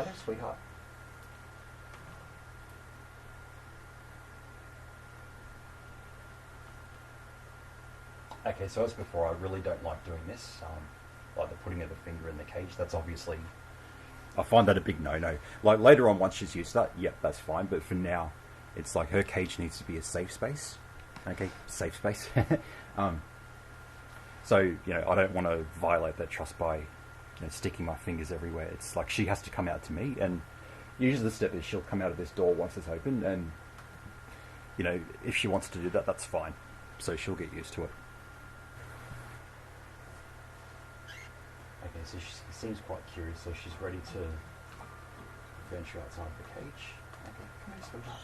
Hello, sweetheart. Okay, so as before, I really don't like doing this. Like the putting of the finger in the cage. That's obviously, I find that a big no-no. Like later on, once she's used to that, yep, that's fine. But for now, it's like her cage needs to be a safe space. Okay, safe space. um, so I don't want to violate that trust by sticking my fingers everywhere. It's like she has to come out to me, and usually the step is she'll come out of this door once it's open, and if she wants to do that, that's fine. So she'll get used to it. Okay, so she seems quite curious, so she's ready to venture outside of the cage. Okay, come here, sweetheart.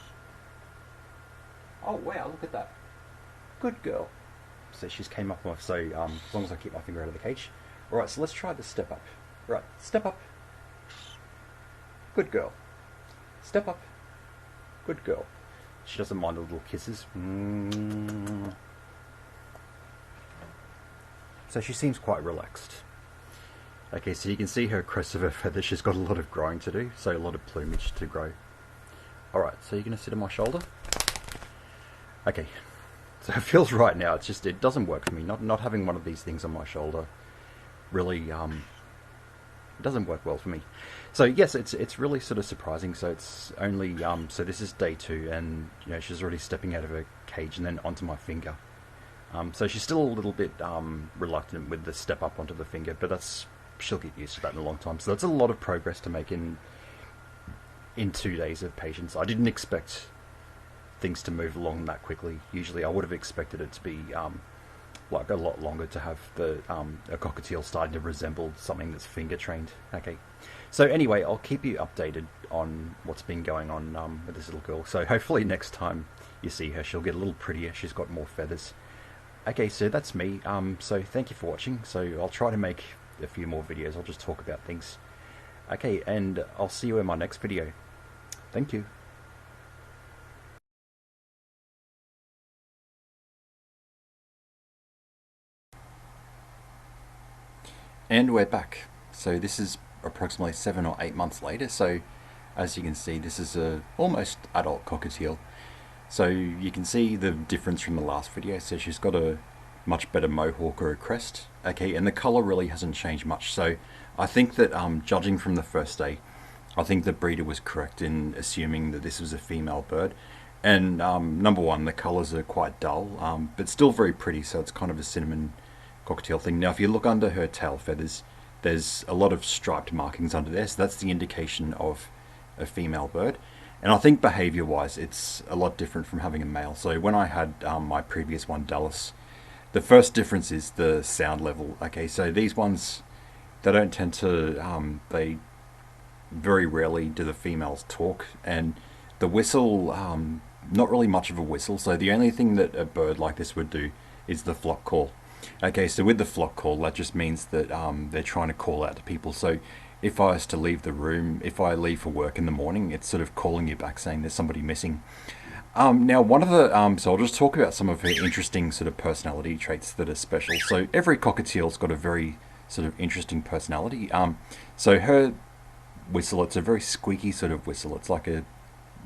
Oh wow, look at that. Good girl. So she's came up off, so as long as I keep my finger out of the cage. Alright, so let's try the step up. Right, step up. Good girl. Step up. Good girl. She doesn't mind the little kisses. So she seems quite relaxed. Okay, so you can see her crest of her feather. She's got a lot of growing to do, so a lot of plumage to grow. Alright, so you're going to sit on my shoulder? Okay, so it feels right now. It's just, it doesn't work for me. Not having one of these things on my shoulder really it doesn't work well for me. So yes, it's really sort of surprising. So it's only so this is day 2, and she's already stepping out of her cage and then onto my finger. So she's still a little bit reluctant with the step up onto the finger, but she'll get used to that in a long time. So that's a lot of progress to make in 2 days of patience. I didn't expect things to move along that quickly. Usually I would have expected it to be like a lot longer, to have a cockatiel starting to resemble something that's finger trained. Okay, so anyway, I'll keep you updated on what's been going on with this little girl. So hopefully next time you see her, she'll get a little prettier. She's got more feathers. Okay, so that's me. So thank you for watching. So I'll try to make a few more videos. I'll just talk about things. Okay, and I'll see you in my next video. Thank you. And we're back. So this is approximately 7 or 8 months later. So as you can see, this is a almost adult cockatiel. So you can see the difference from the last video. So she's got a much better mohawk or a crest. Okay, and the color really hasn't changed much. So I think that judging from the first day, I think the breeder was correct in assuming that this was a female bird. And number one, the colors are quite dull, but still very pretty. So it's kind of a cinnamon cockatiel thing. Now if you look under her tail feathers, there's a lot of striped markings under there, so that's the indication of a female bird. And I think behavior wise it's a lot different from having a male. So when I had my previous one, Dallas, the first difference is the sound level. Okay, so these ones, they don't tend to they very rarely do the females talk, and the whistle, not really much of a whistle. So the only thing that a bird like this would do is the flock call. Okay, so with the flock call, that just means that they're trying to call out to people. So if I was to leave the room, if I leave for work in the morning, it's sort of calling you back saying there's somebody missing. Now one of the, so I'll just talk about some of her interesting sort of personality traits that are special. So every cockatiel's got a very sort of interesting personality. So her whistle, it's a very squeaky sort of whistle. It's like a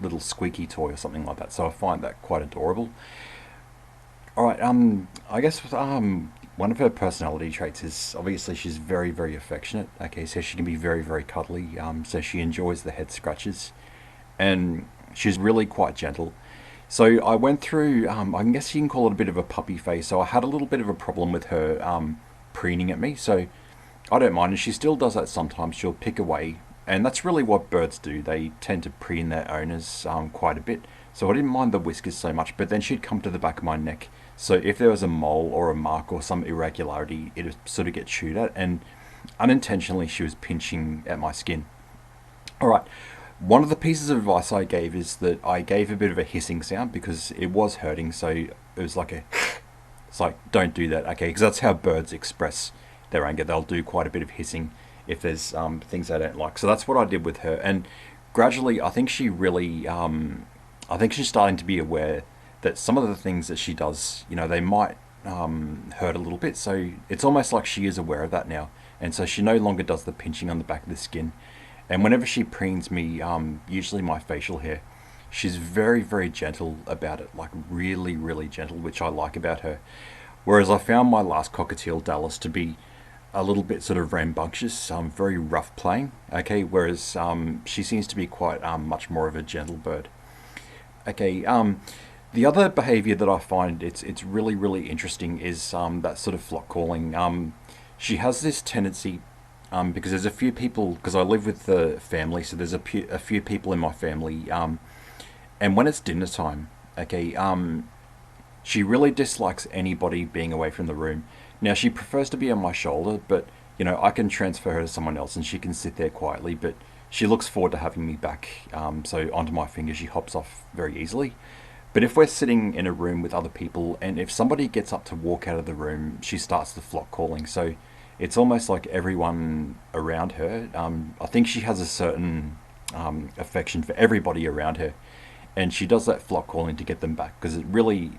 little squeaky toy or something like that. So I find that quite adorable. Alright, I guess one of her personality traits is obviously she's very, very affectionate. Okay, so she can be very, very cuddly. So she enjoys the head scratches, and she's really quite gentle. So I went through, I guess you can call it a bit of a puppy phase. So I had a little bit of a problem with her preening at me. So I don't mind, and she still does that sometimes. She'll pick away, and that's really what birds do. They tend to preen their owners quite a bit. So I didn't mind the whiskers so much, but then she'd come to the back of my neck. So if there was a mole or a mark or some irregularity, it would sort of get chewed at, and unintentionally she was pinching at my skin. Alright, one of the pieces of advice I gave is that I gave a bit of a hissing sound because it was hurting. So it was like a, it's like, don't do that, okay, because that's how birds express their anger. They'll do quite a bit of hissing if there's things they don't like. So that's what I did with her, and gradually I think she really, I think she's starting to be aware that some of the things that she does, they might hurt a little bit. So it's almost like she is aware of that now. And so she no longer does the pinching on the back of the skin. And whenever she preens me, usually my facial hair, she's very, very gentle about it, like really, really gentle, which I like about her. Whereas I found my last Cockatiel Dallas to be a little bit sort of rambunctious, very rough playing. Okay, whereas she seems to be quite much more of a gentle bird. Okay, the other behaviour that I find it's really really interesting is that sort of flock calling. She has this tendency because there's a few people, because I live with the family, so there's a few people in my family, and when it's dinner time, okay, she really dislikes anybody being away from the room. Now she prefers to be on my shoulder, but you know I can transfer her to someone else and she can sit there quietly. But she looks forward to having me back. So onto my finger she hops off very easily. But if we're sitting in a room with other people and if somebody gets up to walk out of the room, she starts the flock calling. So it's almost like everyone around her. I think she has a certain affection for everybody around her, and she does that flock calling to get them back because it really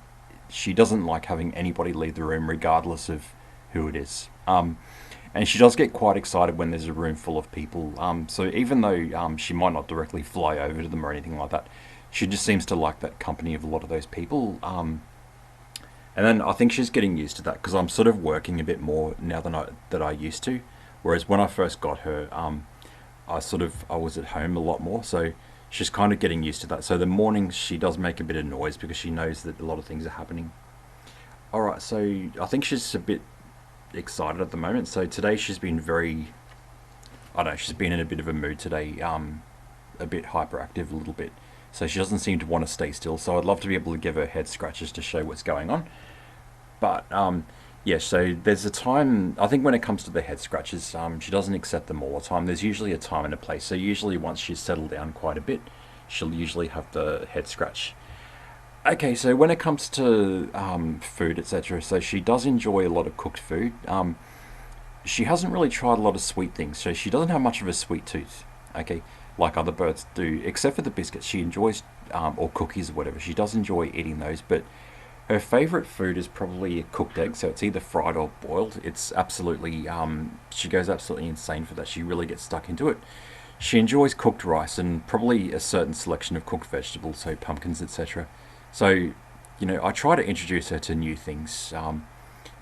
she doesn't like having anybody leave the room regardless of who it is. And she does get quite excited when there's a room full of people. So even though she might not directly fly over to them or anything like that, she just seems to like that company of a lot of those people. And then I think she's getting used to that because I'm sort of working a bit more now than I used to. Whereas when I first got her, I was at home a lot more, so she's kind of getting used to that. So the mornings she does make a bit of noise because she knows that a lot of things are happening. All right, so I think she's a bit excited at the moment. So today she's been very, I don't know, she's been in a bit of a mood today, a bit hyperactive, a little bit. So she doesn't seem to want to stay still. So I'd love to be able to give her head scratches to show what's going on. But yeah, so there's a time, I think when it comes to the head scratches, she doesn't accept them all the time. There's usually a time and a place. So usually once she's settled down quite a bit, she'll usually have the head scratch. Okay, so when it comes to food, etc., so she does enjoy a lot of cooked food. She hasn't really tried a lot of sweet things, so she doesn't have much of a sweet tooth. Okay, like other birds do, except for the biscuits. She enjoys, or cookies or whatever. She does enjoy eating those, but her favourite food is probably a cooked egg. So it's either fried or boiled. It's absolutely, she goes absolutely insane for that. She really gets stuck into it. She enjoys cooked rice and probably a certain selection of cooked vegetables, so pumpkins, etc. So, you know, I try to introduce her to new things,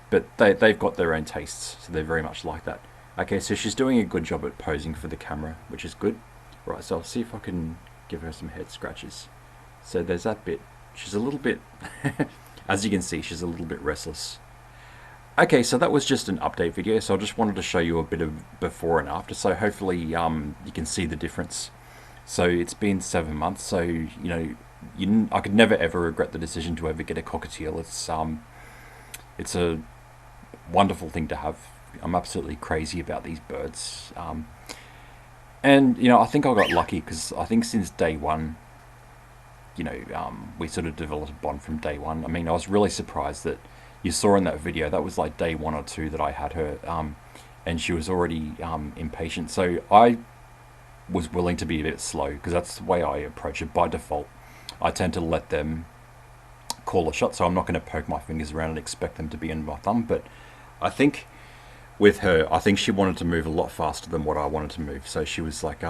but they've got their own tastes, so they're very much like that. Okay, so she's doing a good job at posing for the camera, which is good. Right, so I'll see if I can give her some head scratches. So there's that bit. She's a little bit, as you can see, she's a little bit restless. Okay, so that was just an update video, so I just wanted to show you a bit of before and after, so hopefully you can see the difference. So it's been 7 months, so, you know, I could never ever regret the decision to ever get a cockatiel. It's a wonderful thing to have. I'm absolutely crazy about these birds. And, you know, I think I got lucky because I think since day one, you know, we sort of developed a bond from day one. I mean, I was really surprised that you saw in that video, that was like day 1 or 2 that I had her, and she was already impatient. So I was willing to be a bit slow because that's the way I approach it by default. I tend to let them call a shot, so I'm not going to poke my fingers around and expect them to be in my thumb. But I think with her, I think she wanted to move a lot faster than what I wanted to move. So she was like,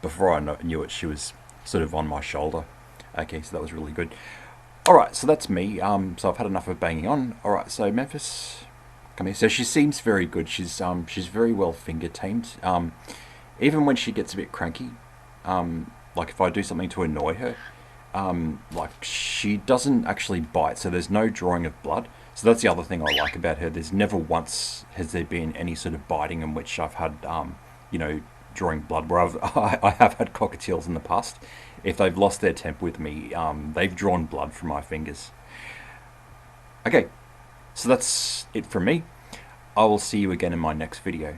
before I knew it, she was sort of on my shoulder. Okay, so that was really good. All right, so that's me. So I've had enough of banging on. All right, so Memphis, come here. So she seems very good. She's very well finger tamed. Even when she gets a bit cranky, like if I do something to annoy her, like she doesn't actually bite. So there's no drawing of blood. So that's the other thing I like about her. There's never once has there been any sort of biting in which I've had, you know, drawing blood. Where I have had cockatiels in the past. If they've lost their temper with me, they've drawn blood from my fingers. Okay, so that's it from me. I will see you again in my next video.